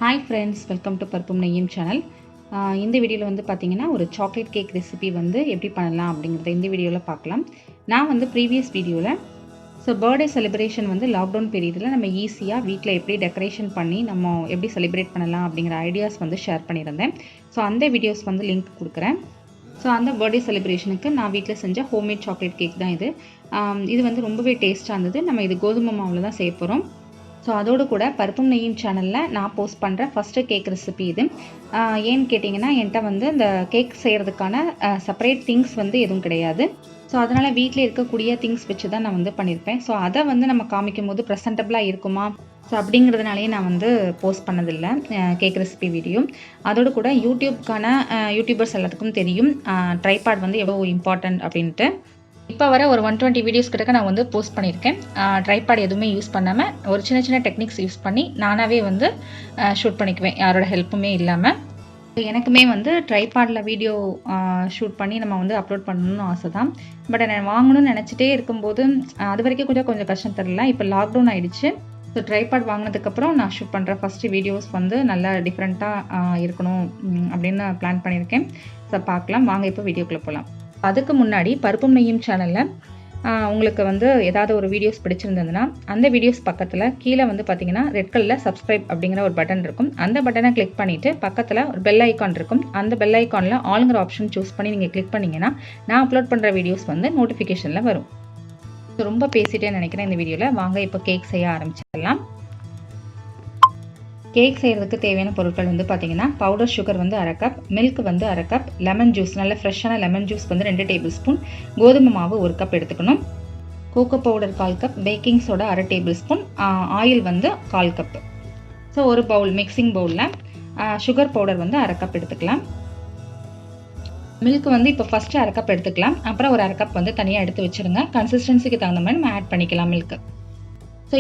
Hi friends, welcome to பருப்பும் நெய்யும் channel. இந்த வீடியோவில் வந்து பார்த்தீங்கன்னா ஒரு சாக்லேட் கேக் ரெசிபி வந்து எப்படி பண்ணலாம் அப்படிங்கிறத இந்த வீடியோவில் பார்க்கலாம். நான் வந்து ப்ரீவியஸ் வீடியோவில் பர்த்டே செலிப்ரேஷன் வந்து லாக்டவுன் பீரியடில் நம்ம ஈஸியாக வீட்டில் எப்படி டெக்கரேஷன் பண்ணி நம்ம எப்படி செலிப்ரேட் பண்ணலாம் அப்படிங்கிற ஐடியாஸ் வந்து ஷேர் பண்ணியிருந்தேன். அந்த வீடியோஸ் வந்து லிங்க் கொடுக்குறேன். அந்த பர்த்டே செலிப்ரேஷனுக்கு நான் வீட்டில் செஞ்ச ஹோம்மேட் சாக்லேட் கேக் தான் இது. இது வந்து ரொம்பவே டேஸ்ட்டாக இருந்தது. நம்ம இது கோதுமை மாவில் தான் செய்ய போகிறோம். அதோடு கூட பருப்பும் நெய்யும் சேனலில் நான் போஸ்ட் பண்ணுற ஃபஸ்ட்டு கேக் ரெசிபி இது. ஏன்னு கேட்டிங்கன்னா, என்கிட்ட வந்து இந்த கேக் செய்கிறதுக்கான செப்பரேட் திங்ஸ் வந்து எதுவும் கிடையாது. அதனால் வீட்டில் இருக்கக்கூடிய திங்ஸ் வச்சு தான் நான் வந்து பண்ணியிருப்பேன். அதை வந்து நம்ம காமிக்கும் போது ப்ரெசன்டபுளாக இருக்குமா அப்படிங்கிறதுனாலே நான் வந்து போஸ்ட் பண்ணதில்லை கேக் ரெசிபி வீடியோ. அதோடு கூட யூடியூபர்ஸ் எல்லாத்துக்கும் தெரியும் ட்ரைபாட் வந்து எவ்வளோ இம்பார்ட்டன்ட் அப்படின்ட்டு. இப்போ வர ஒரு 120 வீடியோஸ் கிட்ட நான் வந்து போஸ்ட் பண்ணியிருக்கேன். ட்ரைபாட் எதுவுமே யூஸ் பண்ணாமல் ஒரு சின்ன சின்ன டெக்னிக்ஸ் யூஸ் பண்ணி நானாகவே வந்து ஷூட் பண்ணிக்குவேன், யாரோட ஹெல்ப்புமே இல்லாமல். எனக்குமே வந்து ட்ரைபாடில் வீடியோ ஷூட் பண்ணி நம்ம வந்து அப்லோட் பண்ணணும்னு ஆசை தான். பட் நான் வாங்கணும்னு நினச்சிட்டே இருக்கும்போது அது வரைக்கும் கொஞ்சம் கஷ்டம் தெரியல. இப்போ லாக்டவுன் ஆகிடுச்சு. ட்ரைபாட் வாங்கினதுக்கப்புறம் நான் ஷூட் பண்ணுற ஃபஸ்ட்டு வீடியோஸ் வந்து நல்லா டிஃப்ரெண்ட்டாக இருக்கணும் அப்படின்னு பிளான் பண்ணியிருக்கேன். பார்க்கலாம் வாங்க, இப்போ வீடியோக்குள்ளே போகலாம். அதுக்கு முன்னாடி பருப்பும் நெய்யும் சேனலில் உங்களுக்கு வந்து ஏதாவது ஒரு வீடியோஸ் பிடிச்சிருந்ததுன்னா அந்த வீடியோஸ் பக்கத்தில் கீழே வந்து பார்த்தீங்கன்னா ரெட் கலரில் சப்ஸ்கிரைப் அப்படிங்கிற ஒரு பட்டன் இருக்கும். அந்த பட்டனை கிளிக் பண்ணிவிட்டு பக்கத்தில் ஒரு பெல் ஐக்கான் இருக்கும். அந்த பெல் ஐக்கானில் ஆளுங்கிற ஆப்ஷன் சூஸ் பண்ணி நீங்கள் கிளிக் பண்ணிங்கன்னா நான் அப்லோட் பண்ணுற வீடியோஸ் வந்து நோட்டிஃபிகேஷனில் வரும். ரொம்ப பேசிட்டே நினைக்கிறேன் இந்த வீடியோவில். வாங்க இப்போ கேக் செய்ய ஆரம்பிச்சிடலாம். கேக் செய்கிறதுக்கு தேவையான பொருட்கள் வந்து பார்த்திங்கன்னா, பவுடர் சுகர் வந்து 1/2 கப், மில்க் வந்து 1/2 கப், லெமன் ஜூஸ் நல்ல ஃப்ரெஷ்ஷான லெமன் ஜூஸ் வந்து 2 டேபிள் ஸ்பூன், கோதுமை மாவு 1 கப் எடுத்துக்கணும், cocoa powder 1/4 cup, baking soda 1/2 tablespoon, oil வந்து 1/4 கப். ஒரு பவுல் மிக்சிங் பவுலில் சுகர் பவுடர் வந்து 1/2 கப் எடுத்துக்கலாம். மில்க் வந்து இப்போ ஃபஸ்ட்டு 1/2 கப் எடுத்துக்கலாம். அப்புறம் ஒரு 1/2 கப் வந்து தனியாக எடுத்து வச்சுருங்க. கன்சிஸ்டன்சிக்கு தகுந்த மாதிரி நம்ம ஆட் பண்ணிக்கலாம் மில்க்கு.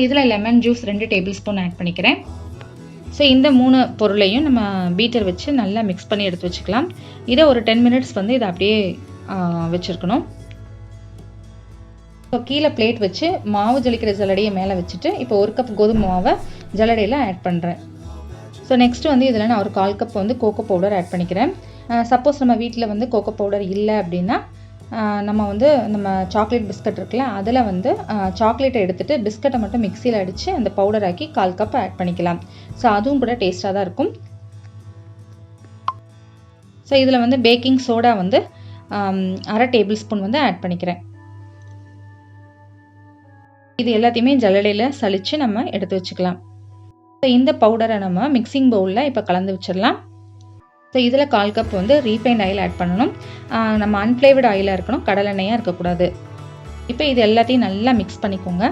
இதில் lemon juice 2 tablespoon add பண்ணிக்கிறேன். இந்த 3 பொருளையும் நம்ம பீட்டர் வச்சு நல்லா மிக்ஸ் பண்ணி எடுத்து வச்சுக்கலாம். இதை ஒரு 10 மினிட்ஸ் வந்து இதை அப்படியே வச்சுருக்கணும். கீழே பிளேட் வச்சு மாவு ஜலிக்கிற ஜல்லடையை மேலே வச்சுட்டு இப்போ 1 கப் கோதுமை மாவை ஜல்லடையில் ஆட் பண்ணுறேன். நெக்ஸ்ட்டு வந்து இதில் நான் ஒரு 1/4 கப் வந்து கோகோ பவுடர் ஆட் பண்ணிக்கிறேன். சப்போஸ் நம்ம வீட்டில் வந்து கோகோ பவுடர் இல்லை அப்படின்னா நம்ம சாக்லேட் பிஸ்கட் இருக்குல்ல, அதில் வந்து சாக்லேட்டை எடுத்துகிட்டு பிஸ்கட்டை மட்டும் மிக்சியில் அடித்து அந்த பவுடர் ஆக்கி 1/4 கப் ஆட் பண்ணிக்கலாம். அதுவும் கூட டேஸ்ட்டாக தான் இருக்கும். இதில் வந்து பேக்கிங் சோடா வந்து 1/2 டேபிள் ஸ்பூன் வந்து ஆட் பண்ணிக்கிறேன். இது எல்லாத்தையுமே ஜல்லடையில் சலித்து நம்ம எடுத்து வச்சுக்கலாம். இந்த பவுடரை நம்ம மிக்சிங் பவுலில் இப்போ கலந்து வச்சிடலாம். இதில் 1/4 கப் வந்து ரீஃபைண்ட் ஆயில் ஆட் பண்ணணும். நம்ம அன்ஃப்ளேவர்டு ஆயிலாக இருக்கணும், கடலெண்ணெயாக இருக்கக்கூடாது. இப்போ இது எல்லாத்தையும் நல்லா மிக்ஸ் பண்ணிக்கோங்க.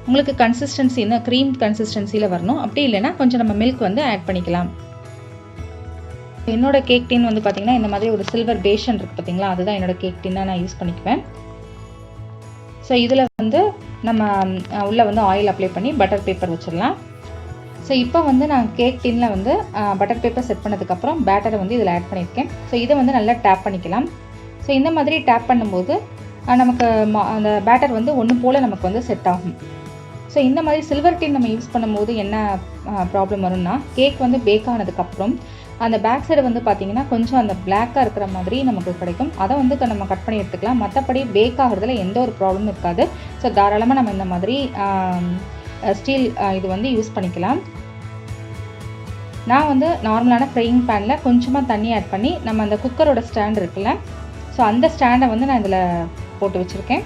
உங்களுக்கு கன்சிஸ்டன்சின்னா க்ரீம் கன்சிஸ்டன்சியில் வரணும். அப்படி இல்லைன்னா கொஞ்சம் நம்ம மில்க் வந்து ஆட் பண்ணிக்கலாம். என்னோடய கேக் டின் வந்து பார்த்திங்கன்னா இந்த மாதிரி ஒரு சில்வர் பேஷன் இருக்குது பார்த்திங்களா, அதுதான் என்னோடய கேக் டின்னாக நான் யூஸ் பண்ணிக்குவேன். இதில் வந்து நம்ம உள்ளே வந்து ஆயில் அப்ளை பண்ணி பட்டர் பேப்பர் வச்சிடலாம். இப்போ வந்து நான் கேக் டின்னில் வந்து பட்டர் பேப்பர் செட் பண்ணதுக்கப்புறம் பேட்டரை வந்து இதில் ஆட் பண்ணியிருக்கேன். இதை வந்து நல்லா டேப் பண்ணிக்கலாம். இந்த மாதிரி டேப் பண்ணும்போது நமக்கு அந்த பேட்டர் வந்து ஒன்று போல் நமக்கு வந்து செட் ஆகும். இந்த மாதிரி சில்வர் டின் நம்ம யூஸ் பண்ணும்போது என்ன ப்ராப்ளம் வரும்னா, கேக் வந்து பேக் ஆனதுக்கப்புறம் அந்த பேக் சைடு வந்து பார்த்திங்கன்னா கொஞ்சம் அந்த பிளாக்காக இருக்கிற மாதிரி நமக்கு கிடைக்கும். அதை வந்து நம்ம கட் பண்ணி எடுத்துக்கலாம். மற்றபடி பேக் ஆகிறதுல எந்த ஒரு ப்ராப்ளமும் இருக்காது. தாராளமாக நம்ம இந்த மாதிரி ஸ்டீல் இது வந்து யூஸ் பண்ணிக்கலாம். நான் வந்து நார்மலான ஃப்ரையிங் பேனில் கொஞ்சமாக தண்ணி ஆட் பண்ணி நம்ம அந்த குக்கரோட ஸ்டாண்ட் இருக்குல்ல, அந்த ஸ்டாண்டை வந்து நான் இதில் போட்டு வச்சுருக்கேன்.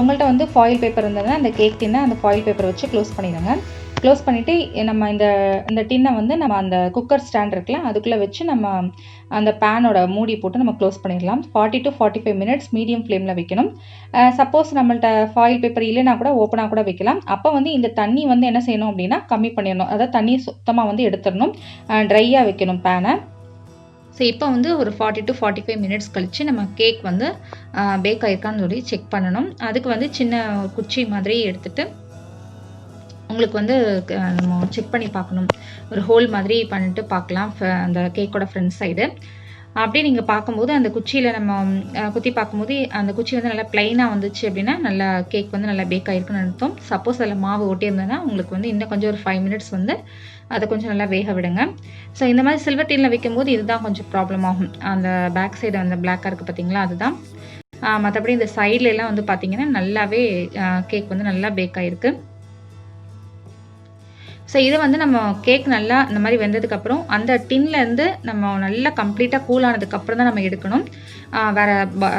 உங்கள்கிட்ட வந்து ஃபாயில் பேப்பர் இருந்ததுன்னா அந்த கேக் டின்னை அந்த ஃபாயில் பேப்பரை வச்சு க்ளோஸ் பண்ணிடுங்க. க்ளோஸ் பண்ணிவிட்டு நம்ம இந்த டின்னை வந்து நம்ம அந்த குக்கர் ஸ்டாண்ட் இருக்குல்ல, அதுக்குள்ளே வச்சு நம்ம அந்த பேனோட மூடி போட்டு நம்ம க்ளோஸ் பண்ணிடலாம். 40 to 45 மினிட்ஸ் மீடியம் ஃப்ளேமில் வைக்கணும். சப்போஸ் நம்மள்ட்ட ஃபாயில் பேப்பர் இல்லைனா கூட ஓப்பனாக கூட வைக்கலாம். அப்போ வந்து இந்த தண்ணி வந்து என்ன செய்யணும் அப்படின்னா கம்மி பண்ணிடணும். அதாவது தண்ணியை சுத்தமாக வந்து எடுத்துடணும், ட்ரையாக வைக்கணும் பேனை. இப்போ வந்து ஒரு 40 to 45 மினிட்ஸ் கழித்து நம்ம கேக் வந்து பேக் ஆகிருக்கான்னு சொல்லி செக் பண்ணணும். அதுக்கு வந்து சின்ன குச்சி மாதிரி எடுத்துகிட்டு உங்களுக்கு வந்து நம்ம செக் பண்ணி பார்க்கணும். ஒரு ஹோல் மாதிரி பண்ணிட்டு பார்க்கலாம் அந்த கேக்கோட ஃப்ரண்ட் சைடு. அப்படியே நீங்கள் பார்க்கும்போது அந்த குச்சியில் நம்ம குத்தி பார்க்கும்போது அந்த குச்சி வந்து நல்லா ப்ளைனாக வந்துச்சு அப்படின்னா நல்லா கேக் வந்து நல்லா பேக் ஆகிருக்குன்னு அர்த்தம். சப்போஸ் அதில் மாவு ஒட்டி இருந்ததுன்னா உங்களுக்கு வந்து இன்னும் கொஞ்சம் ஒரு 5 மினிட்ஸ் வந்து அதை கொஞ்சம் நல்லா வேக விடுங்க. ஸோ இந்த மாதிரி சில்வர் டீனில் வைக்கும்போது இதுதான் கொஞ்சம் ப்ராப்ளம் ஆகும். அந்த பேக் சைடு அந்த பிளாக்காக இருக்குது பார்த்தீங்களா, அதுதான். மற்றபடி இந்த சைட்லலாம் வந்து பார்த்தீங்கன்னா நல்லாவே கேக் வந்து நல்லா பேக் ஆகிருக்கு. ஸோ இதை வந்து நம்ம கேக் நல்லா இந்த மாதிரி வெந்ததுக்கப்புறம் அந்த டின்லேருந்து நம்ம நல்லா கம்ப்ளீட்டாக கூல் ஆனதுக்கப்புறம் தான் நம்ம எடுக்கணும்.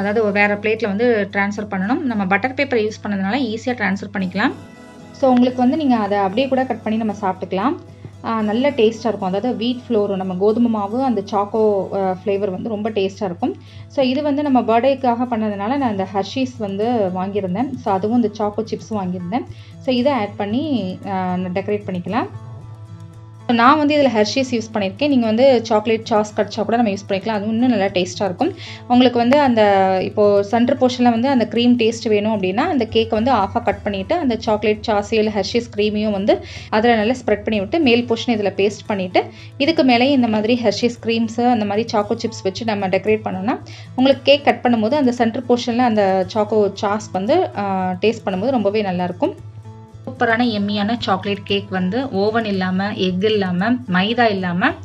அதாவது வேறு பிளேட்டில் வந்து ட்ரான்ஸ்ஃபர் பண்ணணும். நம்ம பட்டர் பேப்பரை யூஸ் பண்ணதுனால ஈஸியாக ட்ரான்ஸ்ஃபர் பண்ணிக்கலாம். ஸோ உங்களுக்கு வந்து நீங்கள் அதை அப்படியே கூட கட் பண்ணி நம்ம சாப்பிட்டுக்கலாம். நல்ல டேஸ்ட்டாக இருக்கும். அதாவது வீட் ஃப்ளோர், நம்ம கோதுமை மாவு, அந்த சாக்கோ ஃப்ளேவர் வந்து ரொம்ப டேஸ்ட்டாக இருக்கும். ஸோ இது வந்து நம்ம பர்த்டேக்காக பண்ணதுனால நான் இந்த ஹர்ஷீஸ் வந்து வாங்கியிருந்தேன். ஸோ அதுவும் இந்த சாக்கோ சிப்ஸும் வாங்கியிருந்தேன். ஸோ இதை ஆட் பண்ணி டெக்கரேட் பண்ணிக்கலாம். நான் வந்து இதில் ஹெர்ஷீஸ் யூஸ் பண்ணியிருக்கேன். நீங்கள் வந்து சாக்லேட் சாஸ் கட்சா கூட நம்ம யூஸ் பண்ணிக்கலாம். அதுவும் இன்னும் நல்லா டேஸ்ட்டாக இருக்கும். உங்களுக்கு வந்து அந்த இப்போது சென்டர் போர்ஷனில் வந்து அந்த க்ரீம் டேஸ்ட் வேணும் அப்படின்னா அந்த கேக்கை வந்து ஆஃபாக கட் பண்ணிவிட்டு அந்த சாக்லேட் சாஸையும் இல்லை ஹெர்ஷீஸ் க்ரீமையும் வந்து அதில் நல்லா ஸ்ப்ரெட் பண்ணி விட்டு மேல் போர்ஷன் இதில் பேஸ்ட் பண்ணிவிட்டு இதுக்கு மேலேயும் இந்த மாதிரி ஹெர்ஷீஸ் க்ரீம்ஸு அந்த மாதிரி சாக்கோ சிப்ஸ் வச்சு நம்ம டெக்கரேட் பண்ணோம்னா உங்களுக்கு கேக் கட் பண்ணும்போது அந்த சென்டர் போர்ஷனில் அந்த சாக்கோ சாஸ் வந்து டேஸ்ட் பண்ணும்போது ரொம்பவே நல்லாயிருக்கும். சூப்பரான எம்மியான சாக்லேட் கேக் வந்து ஓவன் இல்லாமல், எக் இல்லாமல், மைதா இல்லாமல்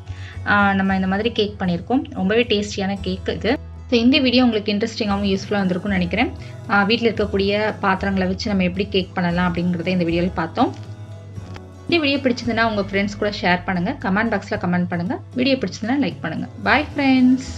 நம்ம இந்த மாதிரி கேக் பண்ணியிருக்கோம். ரொம்பவே டேஸ்டியான கேக் இது. ஸோ இந்த வீடியோ உங்களுக்கு இன்ட்ரெஸ்டிங்காகவும் யூஸ்ஃபுல்லாக வந்திருக்கும்னு நினைக்கிறேன். வீட்டில் இருக்கக்கூடிய பாத்திரங்களை வச்சு நம்ம எப்படி கேக் பண்ணலாம் அப்படிங்கிறத இந்த வீடியோவில் பார்த்தோம். இந்த வீடியோ பிடிச்சதுன்னா உங்கள் ஃப்ரெண்ட்ஸ் கூட ஷேர் பண்ணுங்கள். கமெண்ட் பாக்ஸில் கமெண்ட் பண்ணுங்கள். வீடியோ பிடிச்சதுன்னா லைக் பண்ணுங்கள். Bye friends.